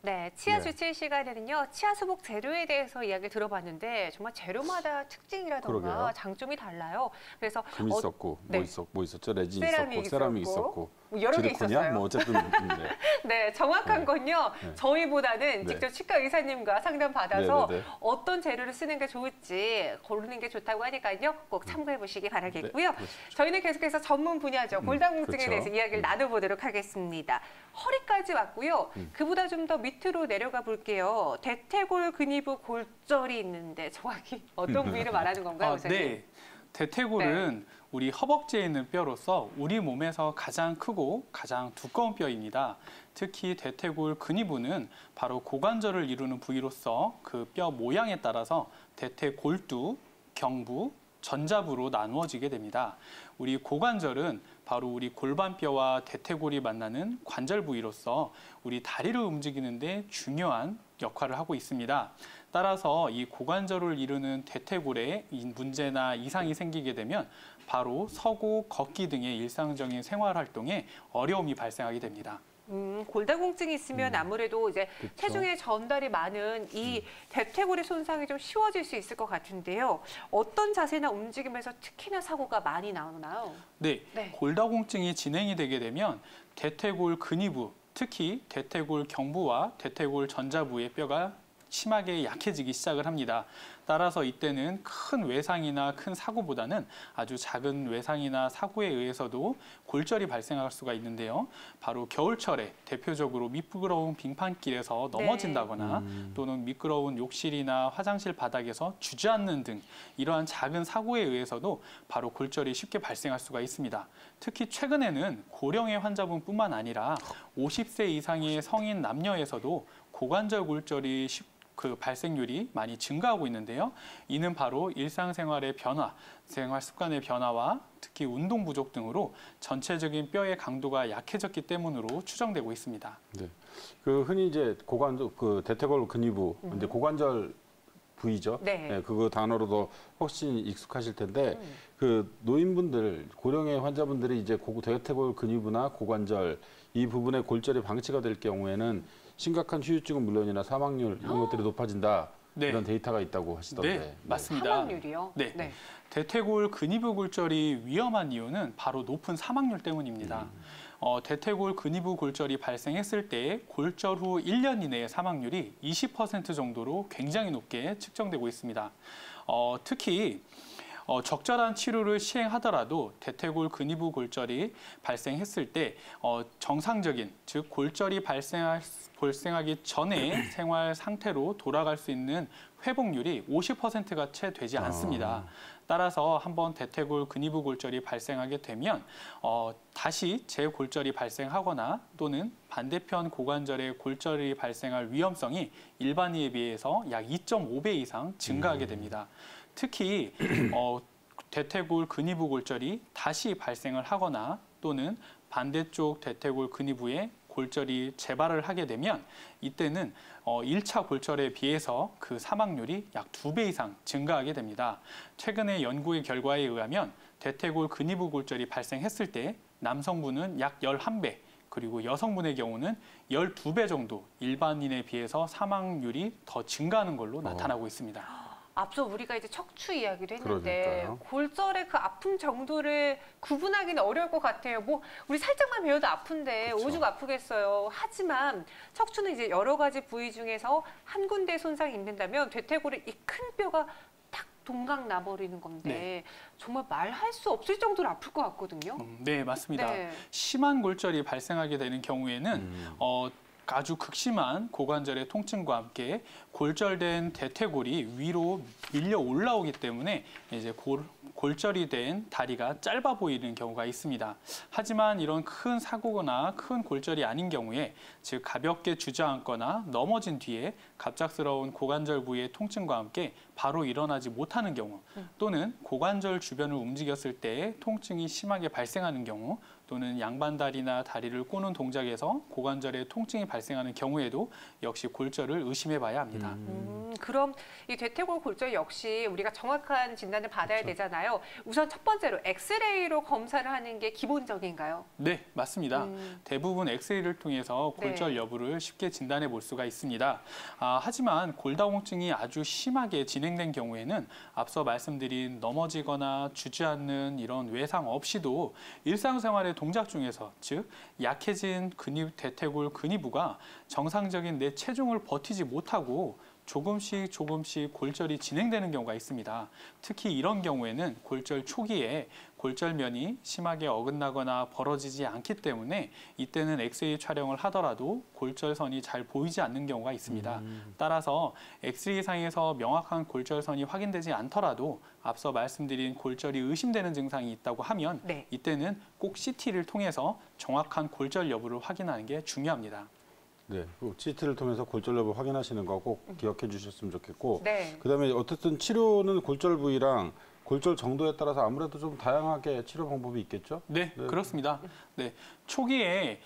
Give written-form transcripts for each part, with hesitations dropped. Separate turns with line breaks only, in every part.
네, 치아 주칠 시간에는요, 치아 수복 재료에 대해서 이야기를 들어봤는데 정말 재료마다 특징이라던가
그러게요.
장점이 달라요. 그래서
금 있었고
네.
뭐 있었죠? 레진
세라믹
있었고 세라믹
있었고,
있었고
뭐 여러 개
지르코니아
있었어요.
뭐 어쨌든
네, 정확한
네.
건요.
네.
저희보다는
네.
직접 치과 의사님과 상담 받아서
네, 네, 네.
어떤 재료를 쓰는 게 좋을지 고르는 게 좋다고 하니까요. 꼭 참고해 보시기 바라겠고요.
네,
저희는 계속해서 전문 분야죠. 골다공증에
그렇죠.
대해서 이야기를 나눠보도록 하겠습니다. 허리까지 왔고요. 그보다 좀 더 밑으로 내려가 볼게요. 대퇴골 근위부 골절이 있는데 정확히 어떤 부위를 말하는 건가요, 의사님?
네. 대퇴골은
네.
우리 허벅지에 있는 뼈로서 우리 몸에서 가장 크고 가장 두꺼운 뼈입니다. 특히 대퇴골 근위부는 바로 고관절을 이루는 부위로서 그 뼈 모양에 따라서 대퇴골두, 경부, 전자부로 나누어지게 됩니다. 우리 고관절은 바로 우리 골반뼈와 대퇴골이 만나는 관절 부위로서 우리 다리를 움직이는데 중요한 역할을 하고 있습니다. 따라서 이 고관절을 이루는 대퇴골에 문제나 이상이 생기게 되면 바로 서고, 걷기 등의 일상적인 생활 활동에 어려움이 발생하게 됩니다.
골다공증이 있으면 아무래도 이제
그쵸.
체중의 전달이 많은 이 대퇴골의 손상이 좀 쉬워질 수 있을 것 같은데요. 어떤 자세나 움직임에서 특히나 사고가 많이 나오나요?
네,
네.
골다공증이 진행이 되게 되면 대퇴골 근위부, 특히 대퇴골 경부와 대퇴골 전자부의 뼈가 심하게 약해지기 시작을 합니다. 따라서 이때는 큰 외상이나 큰 사고보다는 아주 작은 외상이나 사고에 의해서도 골절이 발생할 수가 있는데요. 바로 겨울철에 대표적으로 미끄러운 빙판길에서 넘어진다거나 또는 미끄러운 욕실이나 화장실 바닥에서 주저앉는 등 이러한 작은 사고에 의해서도 바로 골절이 쉽게 발생할 수가 있습니다. 특히 최근에는 고령의 환자분뿐만 아니라 50세 이상의 성인 남녀에서도 고관절 골절이 그 발생률이 많이 증가하고 있는데요. 이는 바로 일상생활의 변화, 생활 습관의 변화와 특히 운동 부족 등으로 전체적인 뼈의 강도가 약해졌기 때문으로 추정되고 있습니다.
네. 그 흔히 이제 고관절 그 대퇴골 근위부 근데 고관절 부위죠.
네.
그거 단어로도 훨씬 익숙하실 텐데 그 노인분들 고령의 환자분들이 이제 대퇴골 근위부나 고관절 이 부분의 골절이 방치가 될 경우에는 심각한 후유증은 물론이나 사망률 이런 것들이 높아진다.
네.
이런 데이터가 있다고 하시던데.
네, 맞습니다.
사망률이요?
네. 대퇴골 근위부 골절이 위험한 이유는 바로 높은 사망률 때문입니다. 대퇴골 근위부 골절이 발생했을 때 골절 후 1년 이내의 사망률이 20% 정도로 굉장히 높게 측정되고 있습니다. 특히 적절한 치료를 시행하더라도 대퇴골 근위부 골절이 발생했을 때 정상적인, 즉 골절이 발생하기 전에 생활 상태로 돌아갈 수 있는 회복률이 50%가 채 되지 않습니다. 따라서 한번 대퇴골 근위부 골절이 발생하게 되면 다시 재골절이 발생하거나 또는 반대편 고관절에 골절이 발생할 위험성이 일반인에 비해서 약 2.5배 이상 증가하게 됩니다. 특히 대퇴골 근위부 골절이 다시 발생을 하거나 또는 반대쪽 대퇴골 근위부에 골절이 재발을 하게 되면 이때는 1차 골절에 비해서 그 사망률이 약 2배 이상 증가하게 됩니다. 최근의 연구의 결과에 의하면 대퇴골 근위부 골절이 발생했을 때 남성분은 약 11배, 그리고 여성분의 경우는 12배 정도 일반인에 비해서 사망률이 더 증가하는 걸로 나타나고 있습니다.
앞서 우리가 이제 척추 이야기도 했는데
그러니까요.
골절의 그 아픔 정도를 구분하기는 어려울 것 같아요. 뭐 우리 살짝만 베어도 아픈데
그쵸.
오죽 아프겠어요. 하지만 척추는 이제 여러 가지 부위 중에서 한 군데 손상이 있는다면 대퇴골의 이 큰 뼈가 탁 동강 나버리는 건데
네.
정말 말할 수 없을 정도로 아플 것 같거든요.
네, 맞습니다.
네.
심한 골절이 발생하게 되는 경우에는 아주 극심한 고관절의 통증과 함께 골절된 대퇴골이 위로 밀려 올라오기 때문에 이제 골절이 된 다리가 짧아 보이는 경우가 있습니다. 하지만 이런 큰 사고거나 큰 골절이 아닌 경우에 즉 가볍게 주저앉거나 넘어진 뒤에 갑작스러운 고관절 부위의 통증과 함께 바로 일어나지 못하는 경우 또는 고관절 주변을 움직였을 때 통증이 심하게 발생하는 경우 또는 양반다리나 다리를 꼬는 동작에서 고관절에 통증이 발생하는 경우에도 역시 골절을 의심해 봐야 합니다.
그럼 이 대퇴골 골절 역시 우리가 정확한 진단을 받아야 되잖아요. 우선 첫 번째로 엑스레이로 검사를 하는 게 기본적인가요?
네, 맞습니다. 대부분 엑스레이를 통해서 골절 여부를 쉽게 진단해 볼 수가 있습니다. 하지만 골다공증이 아주 심하게 진행된 경우에는 앞서 말씀드린 넘어지거나 주저앉는 이런 외상 없이도 일상생활의 동작 중에서, 즉 약해진 대퇴골 근위부가 정상적인 내 체중을 버티지 못하고 조금씩 골절이 진행되는 경우가 있습니다. 특히 이런 경우에는 골절 초기에 골절면이 심하게 어긋나거나 벌어지지 않기 때문에 이때는 엑스레이 촬영을 하더라도 골절선이 잘 보이지 않는 경우가 있습니다. 따라서 엑스레이상에서 명확한 골절선이 확인되지 않더라도 앞서 말씀드린 골절이 의심되는 증상이 있다고 하면 이때는 꼭 CT를 통해서 정확한 골절 여부를 확인하는 게 중요합니다.
네, CT를 통해서 골절 여부 확인하시는 거 꼭 기억해 주셨으면 좋겠고, 그다음에 어쨌든 치료는 골절 부위랑 골절 정도에 따라서 아무래도 좀 다양하게 치료 방법이 있겠죠?
네, 그렇습니다. 네, 초기에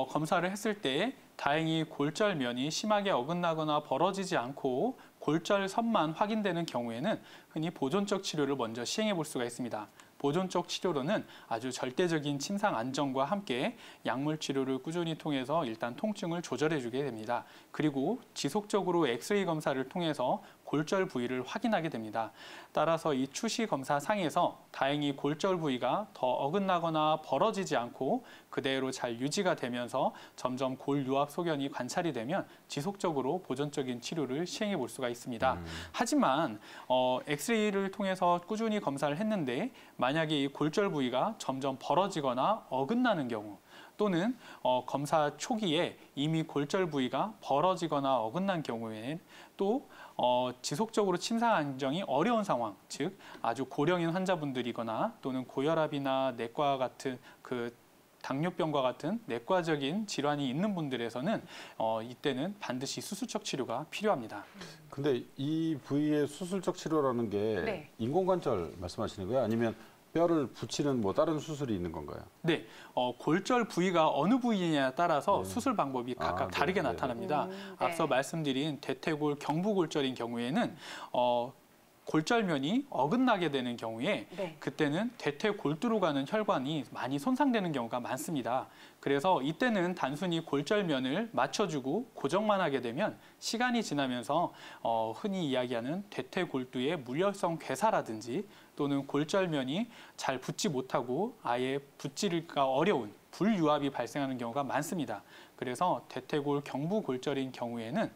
검사를 했을 때 다행히 골절면이 심하게 어긋나거나 벌어지지 않고 골절선만 확인되는 경우에는 흔히 보존적 치료를 먼저 시행해 볼 수가 있습니다. 보존적 치료로는 아주 절대적인 침상 안정과 함께 약물 치료를 꾸준히 통해서 일단 통증을 조절해 주게 됩니다. 그리고 지속적으로 엑스레이 검사를 통해서 골절 부위를 확인하게 됩니다. 따라서 이 추시 검사 상에서 다행히 골절 부위가 더 어긋나거나 벌어지지 않고 그대로 잘 유지가 되면서 점점 골유압 소견이 관찰이 되면 지속적으로 보존적인 치료를 시행해 볼 수가 있습니다. 하지만 엑스레이를 통해서 꾸준히 검사를 했는데 만약에 이 골절 부위가 점점 벌어지거나 어긋나는 경우, 또는 검사 초기에 이미 골절 부위가 벌어지거나 어긋난 경우에는 또 지속적으로 침상 안정이 어려운 상황, 즉 아주 고령인 환자분들이거나 또는 고혈압이나 내과 같은 당뇨병과 같은 내과적인 질환이 있는 분들에서는 이때는 반드시 수술적 치료가 필요합니다.
근데 이 부위의 수술적 치료라는 게 인공관절 말씀하시는 거예요? 아니면 뼈를 붙이는 뭐 다른 수술이 있는 건가요?
네, 골절 부위가 어느 부위냐에 따라서 수술 방법이 각각 다르게 나타납니다. 앞서 말씀드린 대퇴골 경부골절인 경우에는 골절면이 어긋나게 되는 경우에 그때는 대퇴골두로 가는 혈관이 많이 손상되는 경우가 많습니다. 그래서 이때는 단순히 골절면을 맞춰주고 고정만 하게 되면 시간이 지나면서 흔히 이야기하는 대퇴골두의 물열성 괴사라든지 또는 골절면이 잘 붙지 못하고 아예 붙지가 어려운 불유압이 발생하는 경우가 많습니다. 그래서 대퇴골 경부골절인 경우에는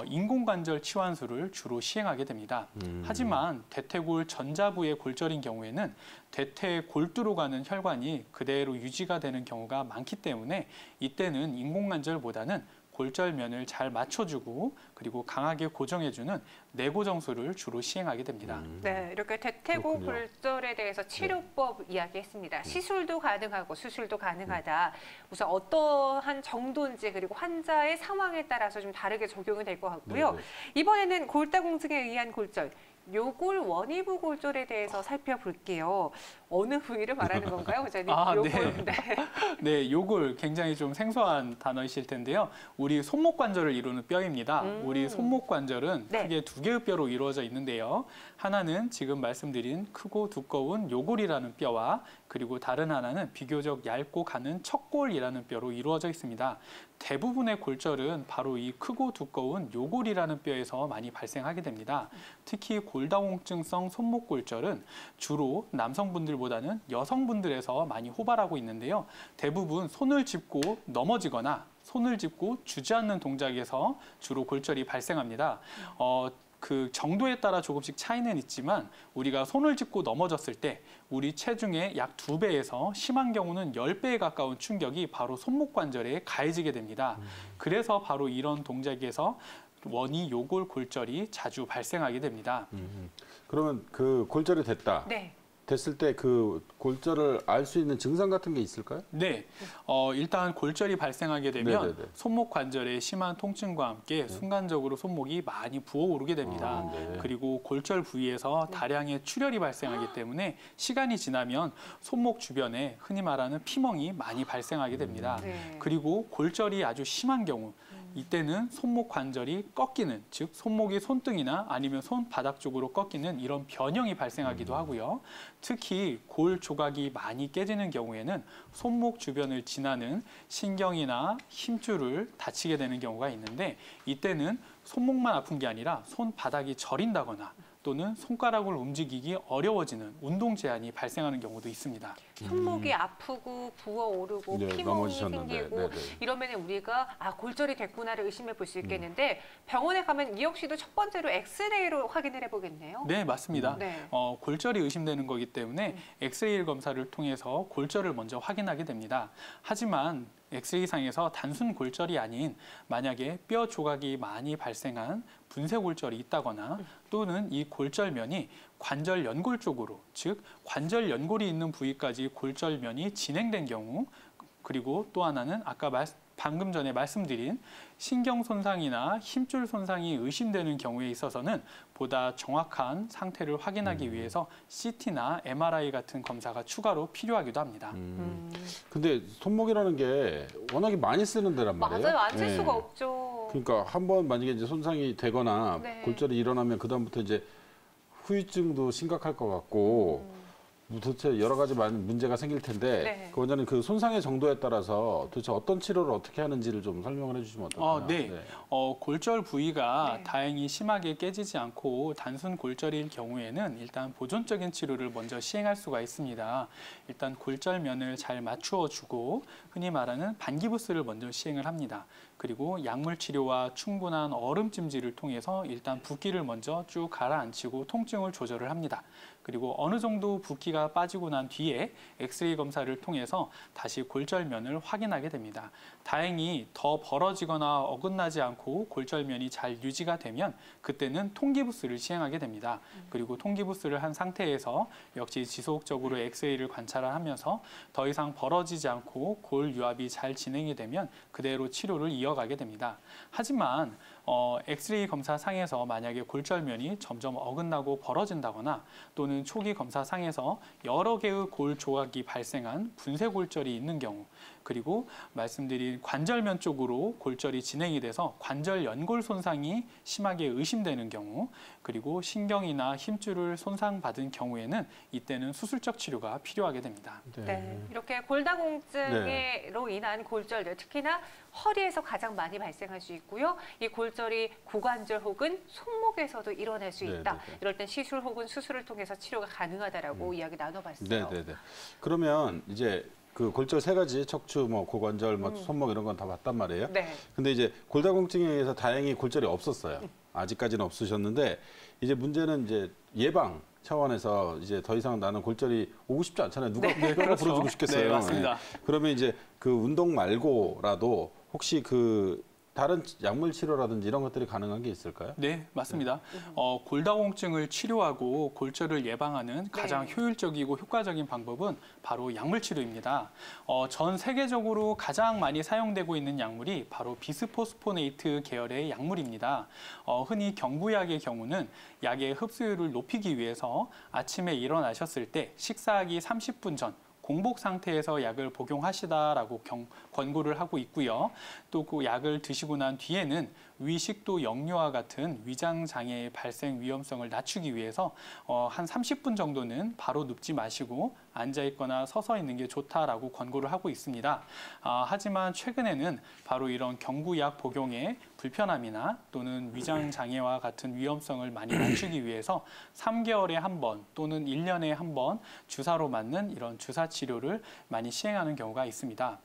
인공관절 치환술을 주로 시행하게 됩니다. 하지만 대퇴골 전자부의 골절인 경우에는 대퇴골두로 가는 혈관이 그대로 유지가 되는 경우가 많기 때문에 이때는 인공관절보다는 골절면을 잘 맞춰주고 그리고 강하게 고정해주는 내고정술을 주로 시행하게 됩니다.
네, 이렇게 대퇴골 골절에 대해서 치료법 이야기했습니다. 시술도 가능하고 수술도 가능하다. 우선 어떠한 정도인지 그리고 환자의 상황에 따라서 좀 다르게 적용이 될 것 같고요. 이번에는 골다공증에 의한 골절. 요골 원위부 골절에 대해서 살펴볼게요. 어느 부위를 말하는 건가요, 원장님? 요골.
네, 요골 굉장히 좀 생소한 단어이실 텐데요. 우리 손목 관절을 이루는 뼈입니다. 우리 손목 관절은 크게 두 개의 뼈로 이루어져 있는데요. 하나는 지금 말씀드린 크고 두꺼운 요골이라는 뼈와 그리고 다른 하나는 비교적 얇고 가는 척골이라는 뼈로 이루어져 있습니다. 대부분의 골절은 바로 이 크고 두꺼운 요골이라는 뼈에서 많이 발생하게 됩니다. 특히 골다공증성 손목 골절은 주로 남성분들보다는 여성분들에서 많이 호발하고 있는데요. 대부분 손을 짚고 넘어지거나 손을 짚고 주저앉는 동작에서 주로 골절이 발생합니다. 그 정도에 따라 조금씩 차이는 있지만 우리가 손을 짚고 넘어졌을 때 우리 체중의 약 2배에서 심한 경우는 10배에 가까운 충격이 바로 손목 관절에 가해지게 됩니다. 그래서 바로 이런 동작에서 원위 요골 골절이 자주 발생하게 됩니다.
그러면 그 골절이 됐다. 됐을 때 그 골절을 알 수 있는 증상 같은 게 있을까요?
네, 일단 골절이 발생하게 되면 손목 관절의 심한 통증과 함께 순간적으로 손목이 많이 부어오르게 됩니다. 그리고 골절 부위에서 다량의 출혈이 발생하기 때문에 시간이 지나면 손목 주변에 흔히 말하는 피멍이 많이 발생하게 됩니다. 그리고 골절이 아주 심한 경우, 이때는 손목 관절이 꺾이는, 즉 손목이 손등이나 아니면 손바닥 쪽으로 꺾이는 이런 변형이 발생하기도 하고요. 특히 골 조각이 많이 깨지는 경우에는 손목 주변을 지나는 신경이나 힘줄을 다치게 되는 경우가 있는데, 이때는 손목만 아픈 게 아니라 손바닥이 저린다거나 또는 손가락을 움직이기 어려워지는 운동 제한이 발생하는 경우도 있습니다.
손목이 아프고 부어오르고
네,
피멍이
넘어지셨는데.
생기고
네, 네.
이러면 우리가 골절이 됐구나를 의심해 볼 수 있겠는데 병원에 가면 이 역시도 첫 번째로 엑스레이로 확인을 해보겠네요.
네, 맞습니다.
네.
골절이 의심되는 거기 때문에 엑스레이 검사를 통해서 골절을 먼저 확인하게 됩니다. 하지만 엑스레이상에서 단순 골절이 아닌 만약에 뼈 조각이 많이 발생한 분쇄 골절이 있다거나 또는 이 골절면이 관절 연골 쪽으로, 즉 관절 연골이 있는 부위까지 골절면이 진행된 경우, 그리고 또 하나는 아까 방금 전에 말씀드린 신경 손상이나 힘줄 손상이 의심되는 경우에 있어서는 보다 정확한 상태를 확인하기 위해서 CT나 MRI 같은 검사가 추가로 필요하기도 합니다.
근데 손목이라는 게 워낙에 많이 쓰는 데란 말이에요.
맞아요. 안 쓸
예.
수가 없죠.
그러니까 한번 만약에 이제 손상이 되거나
네.
골절이 일어나면 그다음부터 이제 후유증도 심각할 것 같고 도대체 여러 가지 많은 문제가 생길 텐데
네.
그 원장님 그 손상의 정도에 따라서 도대체 어떤 치료를 어떻게 하는지를 좀 설명을 해주시면 어떨까요?
네. 골절 부위가
네.
다행히 심하게 깨지지 않고 단순 골절일 경우에는 일단 보존적인 치료를 먼저 시행할 수가 있습니다. 일단 골절면을 잘 맞추어주고 흔히 말하는 반기부스를 먼저 시행을 합니다. 그리고 약물 치료와 충분한 얼음 찜질을 통해서 일단 붓기를 먼저 쭉 가라앉히고 통증을 조절을 합니다. 그리고 어느 정도 붓기가 빠지고 난 뒤에 엑스레이 검사를 통해서 다시 골절면을 확인하게 됩니다. 다행히 더 벌어지거나 어긋나지 않고 골절면이 잘 유지가 되면 그때는 통기부스를 시행하게 됩니다. 그리고 통기부스를 한 상태에서 역시 지속적으로 엑스레이를 관찰하면서 더 이상 벌어지지 않고 골 유압이 잘 진행이 되면 그대로 치료를 이어가게 됩니다. 하지만 엑스레이 검사상에서 만약에 골절면이 점점 어긋나고 벌어진다거나 또는 초기 검사상에서 여러 개의 골 조각이 발생한 분쇄 골절이 있는 경우, 그리고 말씀드린 관절면 쪽으로 골절이 진행이 돼서 관절 연골 손상이 심하게 의심되는 경우, 그리고 신경이나 힘줄을 손상받은 경우에는 이때는 수술적 치료가 필요하게 됩니다.
네. 이렇게 골다공증으로 인한 골절들, 특히나 허리에서 가장 많이 발생할 수 있고요. 이 골절이 고관절 혹은 손목에서도 일어날 수 있다.
네네네.
이럴 땐 시술 혹은 수술을 통해서 치료가 가능하다라고 이야기 나눠봤어요.
네네네. 그러면 이제 그 골절 세 가지 척추, 뭐 고관절, 뭐 손목 이런 건 다 봤단 말이에요.
네.
근데 이제 골다공증에 의해서 다행히 골절이 없었어요. 아직까지는 없으셨는데 이제 문제는 이제 예방 차원에서 이제 더 이상 나는 골절이 오고 싶지 않잖아요. 누가 뼈가
그렇죠.
부러지고 싶겠어요.
네, 맞습니다.
그러면 이제 그 운동 말고라도 혹시 그 다른 약물 치료라든지 이런 것들이 가능한 게 있을까요?
네, 맞습니다. 골다공증을 치료하고 골절을 예방하는 가장
네.
효율적이고 효과적인 방법은 바로 약물 치료입니다. 전 세계적으로 가장 많이 사용되고 있는 약물이 바로 비스포스포네이트 계열의 약물입니다. 흔히 경구약의 경우는 약의 흡수율을 높이기 위해서 아침에 일어나셨을 때 식사하기 30분 전 공복 상태에서 약을 복용하시다라고 권고를 하고 있고요. 또 그 약을 드시고 난 뒤에는 위식도 역류와 같은 위장 장애의 발생 위험성을 낮추기 위해서 한 30분 정도는 바로 눕지 마시고 앉아 있거나 서서 있는 게 좋다라고 권고를 하고 있습니다. 하지만 최근에는 바로 이런 경구약 복용의 불편함이나 또는 위장 장애와 같은 위험성을 많이 낮추기 위해서 3개월에 한 번 또는 1년에 한 번 주사로 맞는 이런 주사 치료를 많이 시행하는 경우가 있습니다.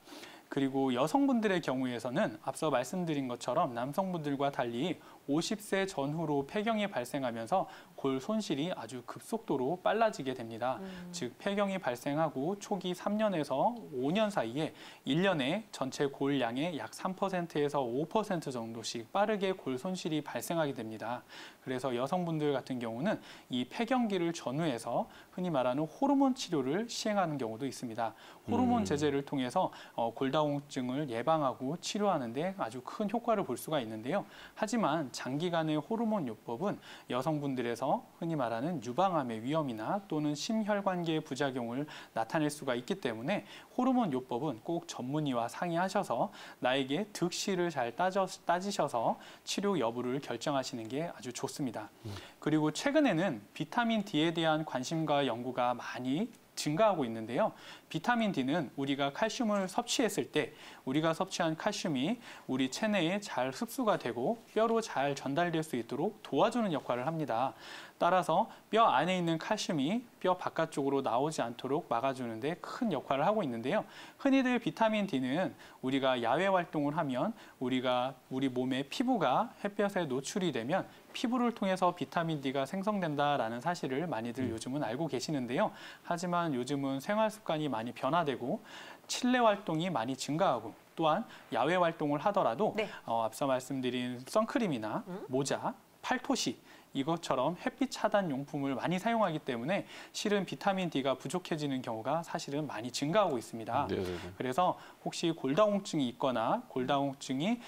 그리고 여성분들의 경우에서는 앞서 말씀드린 것처럼 남성분들과 달리 50세 전후로 폐경이 발생하면서 골 손실이 아주 급속도로 빨라지게 됩니다. 즉 폐경이 발생하고 초기 3년에서 5년 사이에 1년에 전체 골 양의 약 3%에서 5% 정도씩 빠르게 골 손실이 발생하게 됩니다. 그래서 여성분들 같은 경우는 이 폐경기를 전후해서 흔히 말하는 호르몬 치료를 시행하는 경우도 있습니다. 호르몬 제제를 통해서 골다공증을 예방하고 치료하는 데 아주 큰 효과를 볼 수가 있는데요. 하지만 장기간의 호르몬 요법은 여성분들에서 흔히 말하는 유방암의 위험이나 또는 심혈관계의 부작용을 나타낼 수가 있기 때문에 호르몬 요법은 꼭 전문의와 상의하셔서 나에게 득실을 잘 따지셔서 치료 여부를 결정하시는 게 아주 좋습니다. 그리고 최근에는 비타민 D에 대한 관심과 연구가 많이 증가하고 있는데요. 비타민 D는 우리가 칼슘을 섭취했을 때 우리가 섭취한 칼슘이 우리 체내에 잘 흡수가 되고 뼈로 잘 전달될 수 있도록 도와주는 역할을 합니다. 따라서 뼈 안에 있는 칼슘이 뼈 바깥쪽으로 나오지 않도록 막아주는 데 큰 역할을 하고 있는데요. 흔히들 비타민 D는 우리가 야외 활동을 하면 우리 몸의 피부가 햇볕에 노출이 되면 피부를 통해서 비타민 D가 생성된다라는 사실을 많이들 요즘은 알고 계시는데요. 하지만 요즘은 생활 습관이 많이 변화되고 실내 활동이 많이 증가하고 또한 야외 활동을 하더라도
네.
앞서 말씀드린 선크림이나 모자, 팔토시 이것처럼 햇빛 차단 용품을 많이 사용하기 때문에 실은 비타민 D가 부족해지는 경우가 사실은 많이 증가하고 있습니다.
네네네.
그래서 혹시 골다공증이 있거나 골다공증이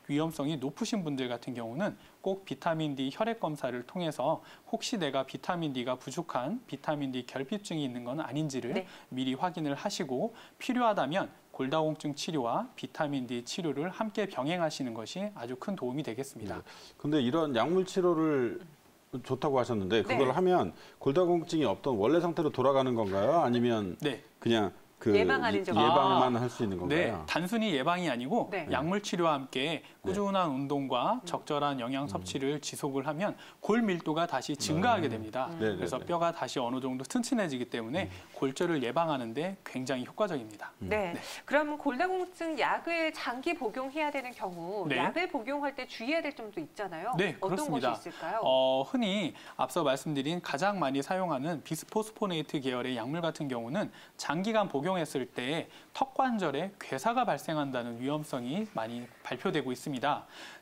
위험성이 높으신 분들 같은 경우는 꼭 비타민 D 혈액 검사를 통해서 혹시 내가 비타민 D가 부족한 비타민 D 결핍증이 있는 건 아닌지를
네.
미리 확인을 하시고 필요하다면 골다공증 치료와 비타민 D 치료를 함께 병행하시는 것이 아주 큰 도움이 되겠습니다.
근데 이런 약물 치료를 좋다고 하셨는데 그걸
네.
하면 골다공증이 없던 원래 상태로 돌아가는 건가요? 아니면
네.
그냥
예방하는 점.
예방만 할 수 있는
네,
건가요?
단순히 예방이 아니고
네.
약물 치료와 함께 꾸준한 운동과 적절한 영양 섭취를 지속을 하면 골 밀도가 다시 증가하게 됩니다.
네,
그래서
네, 네.
뼈가 다시 어느 정도 튼튼해지기 때문에 골절을 예방하는 데 굉장히 효과적입니다.
네. 그럼 골다공증 약을 장기 복용해야 되는 경우
네.
약을 복용할 때 주의해야 될 점도 있잖아요.
네,
어떤
그렇습니다.
것이 있을까요?
흔히 앞서 말씀드린 가장 많이 사용하는 비스포스포네이트 계열의 약물 같은 경우는 장기간 복용했을 때 턱관절에 괴사가 발생한다는 위험성이 많이 발표되고 있습니다.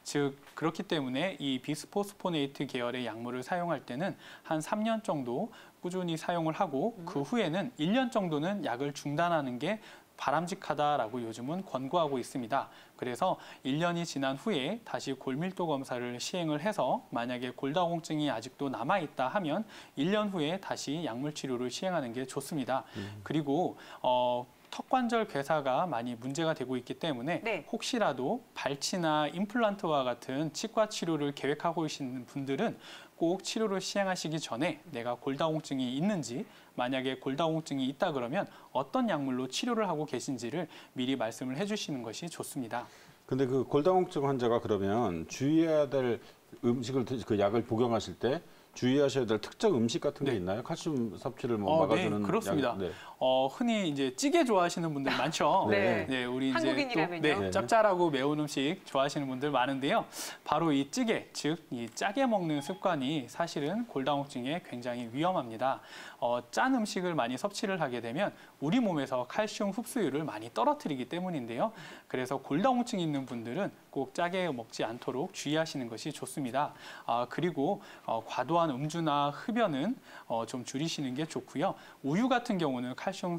즉 그렇기 때문에 이 비스포스포네이트 계열의 약물을 사용할 때는 한 3년 정도 꾸준히 사용을 하고 그 후에는 1년 정도는 약을 중단하는 게 바람직하다라고 요즘은 권고하고 있습니다. 그래서 1년이 지난 후에 다시 골밀도 검사를 시행을 해서 만약에 골다공증이 아직도 남아있다 하면 1년 후에 다시 약물 치료를 시행하는 게 좋습니다. 그리고 턱관절 괴사가 많이 문제가 되고 있기 때문에
네.
혹시라도 발치나 임플란트와 같은 치과 치료를 계획하고 계시는 분들은 꼭 치료를 시행하시기 전에 내가 골다공증이 있는지 만약에 골다공증이 있다 그러면 어떤 약물로 치료를 하고 계신지를 미리 말씀을 해주시는 것이 좋습니다.
근데 그 골다공증 환자가 그러면 주의해야 될 음식을 그 약을 복용하실 때 주의하셔야 될 특정 음식 같은 게
네.
있나요? 칼슘 섭취를 막아주는
네, 그렇습니다.
약, 네.
흔히 이제 찌개 좋아하시는 분들 많죠.
네.
네, 우리
한국인이라면요.
이제 또
네.
짭짤하고 매운 음식 좋아하시는 분들 많은데요. 바로 이 찌개, 즉 이 짜게 먹는 습관이 사실은 골다공증에 굉장히 위험합니다. 짠 음식을 많이 섭취를 하게 되면 우리 몸에서 칼슘 흡수율을 많이 떨어뜨리기 때문인데요. 그래서 골다공증 있는 분들은 꼭 짜게 먹지 않도록 주의하시는 것이 좋습니다. 그리고 과도한 음주나 흡연은 좀 줄이시는 게 좋고요. 우유 같은 경우는 칼슘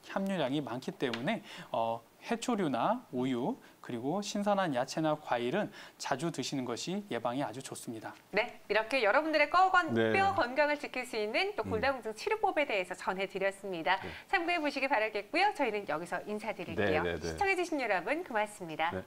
함유량이 많기 때문에 해초류나 우유 그리고 신선한 야채나 과일은 자주 드시는 것이 예방에 아주 좋습니다.
네, 이렇게 여러분들의
네.
뼈 건강을 지킬 수 있는 또 골다공증 치료법에 대해서 전해드렸습니다. 참고해 보시기 바라겠고요. 저희는 여기서 인사드릴게요.
네, 네, 네.
시청해주신 여러분 고맙습니다.
네.